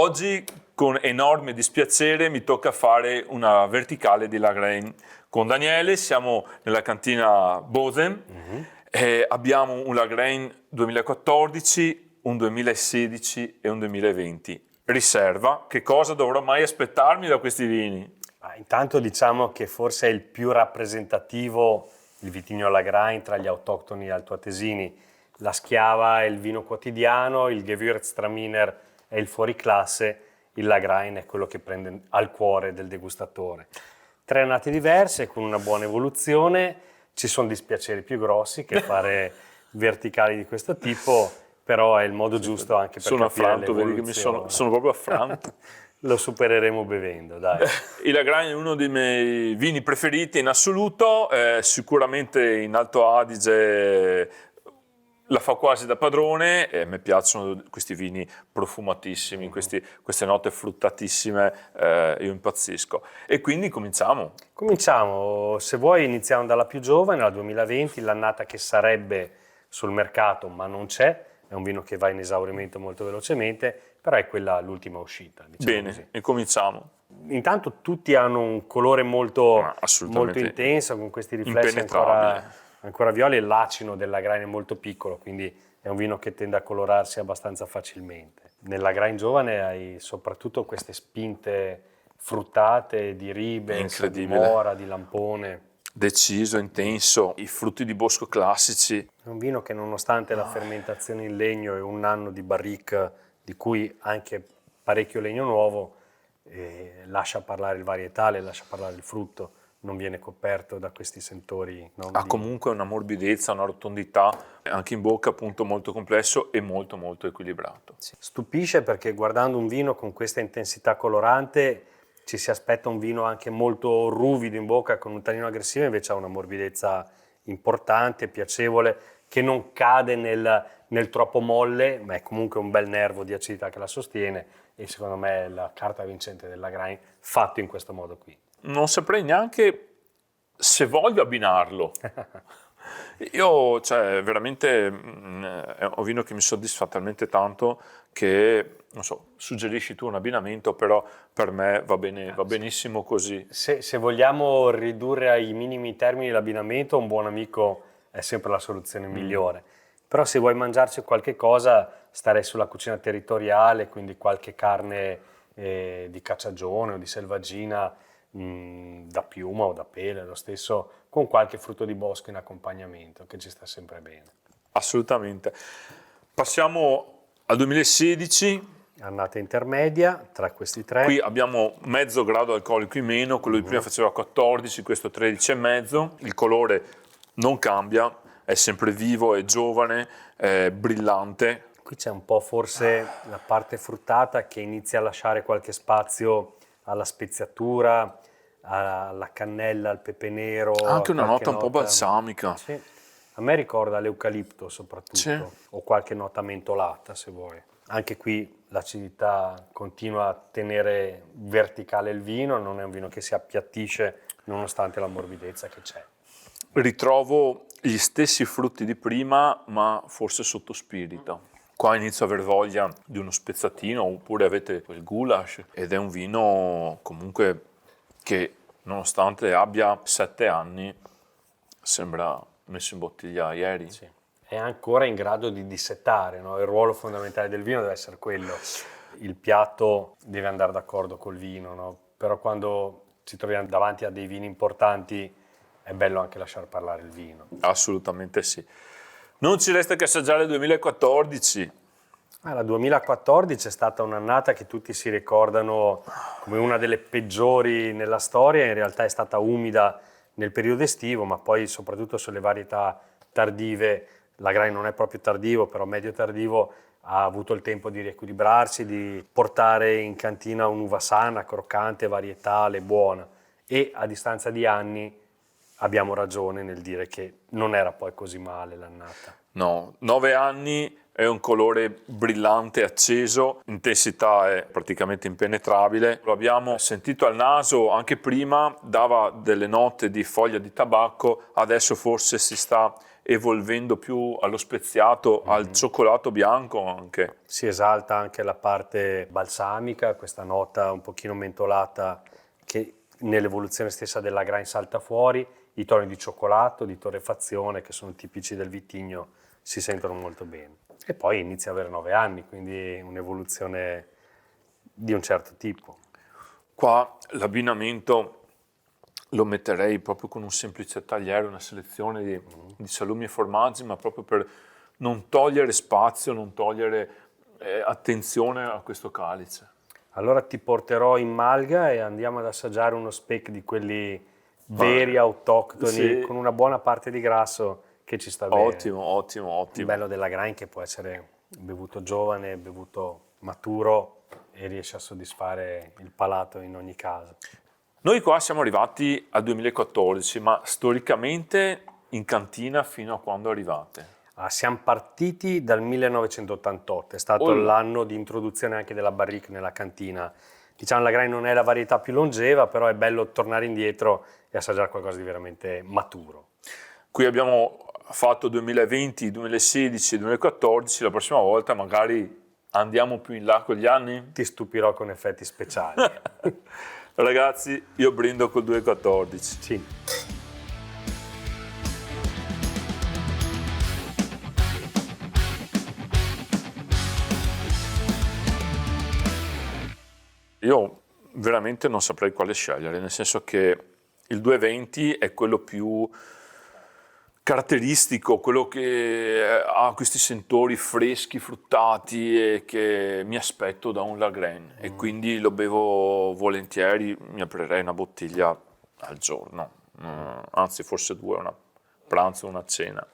Oggi con enorme dispiacere mi tocca fare una verticale di Lagrein. Con Daniele siamo nella cantina Bozen e abbiamo un Lagrein 2014, un 2016 e un 2020. Riserva, che cosa dovrò mai aspettarmi da questi vini? Intanto diciamo che forse è il più rappresentativo il vitigno Lagrein tra gli autoctoni altoatesini. La Schiava è il vino quotidiano, il Gewürztraminer è il fuoriclasse, il Lagrein è quello che prende al cuore del degustatore. 3 annate diverse con una buona evoluzione, ci sono dispiaceri più grossi che fare verticali di questo tipo, però è il modo giusto anche per sono capire affranto, vedi che sono proprio affranto. Lo supereremo bevendo, dai. Il Lagrein è uno dei miei vini preferiti in assoluto, sicuramente in Alto Adige la fa quasi da padrone e a me piacciono questi vini profumatissimi, queste note fruttatissime, io impazzisco. E quindi cominciamo. Cominciamo, se vuoi iniziamo dalla più giovane, la 2020, l'annata che sarebbe sul mercato ma non c'è, è un vino che va in esaurimento molto velocemente, però è quella l'ultima uscita. Diciamo Bene, così. e cominciamo. Intanto tutti hanno un colore molto Assolutamente intenso, con questi riflessi ancora violi, e l'acino del Lagrein è molto piccolo, quindi è un vino che tende a colorarsi abbastanza facilmente. Nel Lagrein giovane hai soprattutto queste spinte fruttate di ribes, di mora, di lampone. Deciso, intenso, i frutti di bosco classici. È un vino che nonostante la fermentazione in legno e un anno di barrique, di cui anche parecchio legno nuovo, lascia parlare il varietale, lascia parlare il frutto, non viene coperto da questi sentori. Ha comunque una morbidezza, una rotondità, anche in bocca appunto molto complesso e molto molto equilibrato. Sì. Stupisce perché guardando un vino con questa intensità colorante ci si aspetta un vino anche molto ruvido in bocca con un tannino aggressivo, invece ha una morbidezza importante, piacevole, che non cade nel troppo molle, ma è comunque un bel nervo di acidità che la sostiene, e secondo me è la carta vincente del Lagrein fatto in questo modo qui. Non saprei neanche se voglio abbinarlo. Io, veramente è un vino che mi soddisfa talmente tanto che, non so, suggerisci tu un abbinamento, però per me va bene, va benissimo così. Se vogliamo ridurre ai minimi termini l'abbinamento, un buon amico è sempre la soluzione migliore. Però se vuoi mangiarci qualche cosa, starei sulla cucina territoriale, quindi qualche carne di cacciagione o di selvaggina, da piuma o da pele, lo stesso, con qualche frutto di bosco in accompagnamento, che ci sta sempre bene. Assolutamente. Passiamo al 2016. Annata intermedia tra questi 3. Qui abbiamo mezzo grado alcolico in meno, quello di prima faceva 14, questo 13,5. Il colore non cambia, è sempre vivo, è giovane, è brillante. Qui c'è un po' forse la parte fruttata che inizia a lasciare qualche spazio alla speziatura, alla cannella, al pepe nero. Anche una nota un po' balsamica. Sì. A me ricorda l'eucalipto soprattutto, sì, o qualche nota mentolata se vuoi. Anche qui l'acidità continua a tenere verticale il vino, non è un vino che si appiattisce nonostante la morbidezza che c'è. Ritrovo gli stessi frutti di prima, ma forse sotto spirito. Qua inizio a aver voglia di uno spezzatino, oppure avete il goulash, ed è un vino comunque che, nonostante abbia 7 anni, sembra messo in bottiglia ieri. Sì. È ancora in grado di dissettare, no? Il ruolo fondamentale del vino deve essere quello. Il piatto deve andare d'accordo col vino, no? Però quando ci troviamo davanti a dei vini importanti è bello anche lasciar parlare il vino. Assolutamente sì. Non ci resta che assaggiare il 2014. La 2014 è stata un'annata che tutti si ricordano come una delle peggiori nella storia, in realtà è stata umida nel periodo estivo, ma poi soprattutto sulle varietà tardive, Lagrein non è proprio tardivo, però medio tardivo, ha avuto il tempo di riequilibrarsi, di portare in cantina un'uva sana, croccante, varietale, buona, e a distanza di anni abbiamo ragione nel dire che non era poi così male l'annata. No, 9 anni, è un colore brillante, acceso, l'intensità è praticamente impenetrabile. Lo abbiamo sentito al naso anche prima, dava delle note di foglia di tabacco, adesso forse si sta evolvendo più allo speziato, al cioccolato bianco anche. Si esalta anche la parte balsamica, questa nota un pochino mentolata che nell'evoluzione stessa della grain salta fuori, i toni di cioccolato, di torrefazione che sono tipici del vitigno si sentono molto bene. E poi inizia a avere 9 anni, quindi un'evoluzione di un certo tipo. Qua l'abbinamento lo metterei proprio con un semplice tagliere, una selezione di salumi e formaggi, ma proprio per non togliere spazio, non togliere attenzione a questo calice. Allora ti porterò in Malga e andiamo ad assaggiare uno speck di quelli veri, autoctoni, sì. con una buona parte di grasso che ci sta bene. Ottimo. Il bello della grain che può essere bevuto giovane, bevuto maturo e riesce a soddisfare il palato in ogni caso. Noi qua siamo arrivati al 2014, ma storicamente in cantina fino a quando arrivate? Siamo partiti dal 1988, è stato l'anno di introduzione anche della barrique nella cantina. Diciamo la grain non è la varietà più longeva, però è bello tornare indietro e assaggiare qualcosa di veramente maturo. Qui abbiamo fatto 2020, 2016, 2014, la prossima volta magari andiamo più in là con gli anni? Ti stupirò con effetti speciali. Ragazzi, io brindo col 2014. Sì. Io veramente non saprei quale scegliere, nel senso che il 220 è quello più caratteristico, quello che ha questi sentori freschi, fruttati e che mi aspetto da un Lagrein e quindi lo bevo volentieri, mi aprirei una bottiglia al giorno, anzi forse 2, una pranzo e una cena.